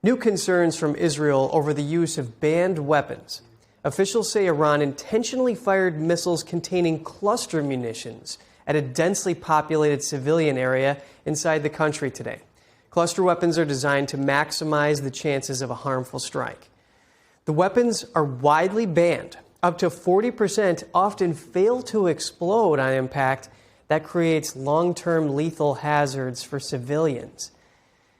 New concerns from Israel over the use of banned weapons. Officials say Iran intentionally fired missiles containing cluster munitions at a densely populated civilian area inside the country today. Cluster weapons are designed to maximize the chances of a harmful strike. The weapons are widely banned. Up to 40% often fail to explode on impact. That creates long-term lethal hazards for civilians.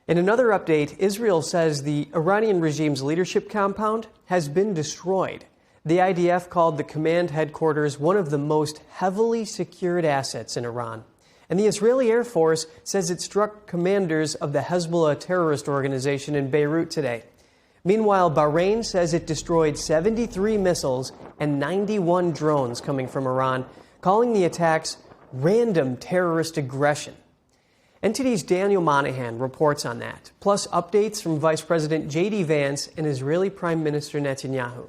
In another update, Israel says the Iranian regime's leadership compound has been destroyed. The IDF called the command headquarters one of the most heavily secured assets in Iran. And the Israeli Air Force says it struck commanders of the Hezbollah terrorist organization in Beirut today. Meanwhile, Bahrain says it destroyed 73 missiles and 91 drones coming from Iran, calling the attacks random terrorist aggression. NTD's Daniel Monahan reports on that, plus updates from Vice President J.D. Vance and Israeli Prime Minister Netanyahu.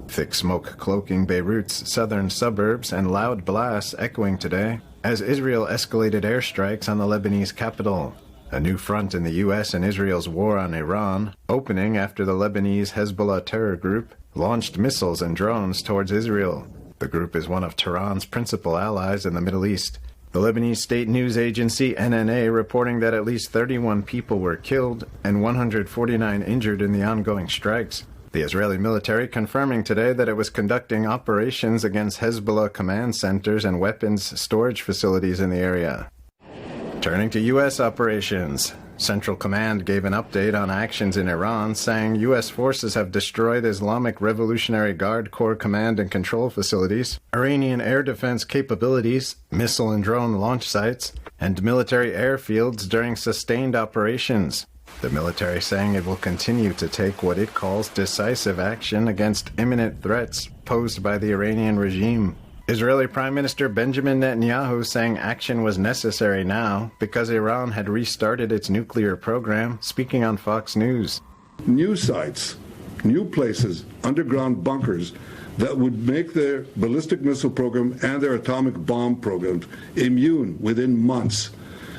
Thick smoke cloaking Beirut's southern suburbs and loud blasts echoing today as Israel escalated airstrikes on the Lebanese capital. A new front in the U.S. and Israel's war on Iran, opening after the Lebanese Hezbollah terror group launched missiles and drones towards Israel. The group is one of Tehran's principal allies in the Middle East. The Lebanese state news agency NNA reporting that at least 31 people were killed and 149 injured in the ongoing strikes. The Israeli military confirming today that it was conducting operations against Hezbollah command centers and weapons storage facilities in the area. Turning to U.S. operations, Central Command gave an update on actions in Iran, saying U.S. forces have destroyed Islamic Revolutionary Guard Corps command and control facilities, Iranian air defense capabilities, missile and drone launch sites, and military airfields during sustained operations. The military saying it will continue to take what it calls decisive action against imminent threats posed by the Iranian regime. Israeli Prime Minister Benjamin Netanyahu saying action was necessary now because Iran had restarted its nuclear program, speaking on Fox News. New sites, new places, underground bunkers that would make their ballistic missile program and their atomic bomb programs immune within months.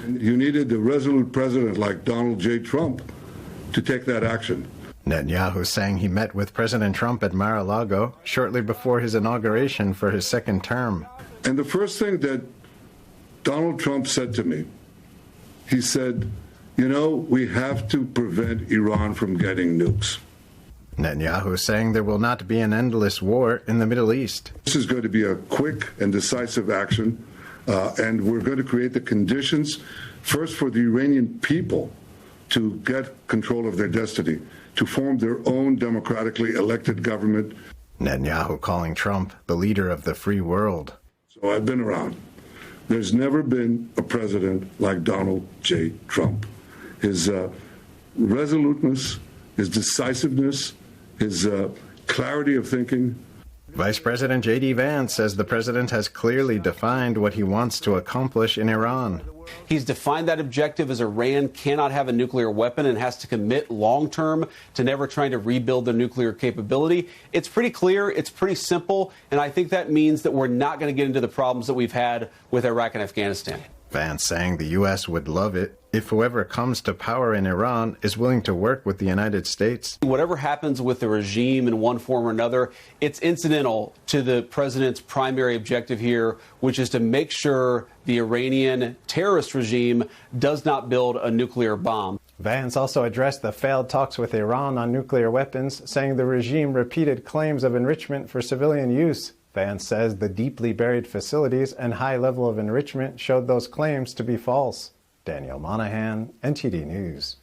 You needed a resolute president like Donald J. Trump to take that action. Netanyahu saying he met with President Trump at Mar-a-Lago shortly before his inauguration for his second term. And the first thing that Donald Trump said to me, he said, we have to prevent Iran from getting nukes. Netanyahu saying there will not be an endless war in the Middle East. This is going to be a quick and decisive action, and we're going to create the conditions, first for the Iranian people to get control of their destiny, to form their own democratically elected government. Netanyahu calling Trump the leader of the free world. So I've been around. There's never been a president like Donald J. Trump. His resoluteness, his decisiveness, his clarity of thinking. Vice President J.D. Vance says the president has clearly defined what he wants to accomplish in Iran. He's defined that objective as Iran cannot have a nuclear weapon and has to commit long-term to never trying to rebuild their nuclear capability. It's pretty clear, it's pretty simple, and I think that means that we're not going to get into the problems that we've had with Iraq and Afghanistan. Vance saying the U.S. would love it if whoever comes to power in Iran is willing to work with the United States. Whatever happens with the regime in one form or another, it's incidental to the president's primary objective here, which is to make sure the Iranian terrorist regime does not build a nuclear bomb. Vance also addressed the failed talks with Iran on nuclear weapons, saying the regime repeated claims of enrichment for civilian use. Vance says the deeply buried facilities and high level of enrichment showed those claims to be false. Daniel Monahan, NTD News.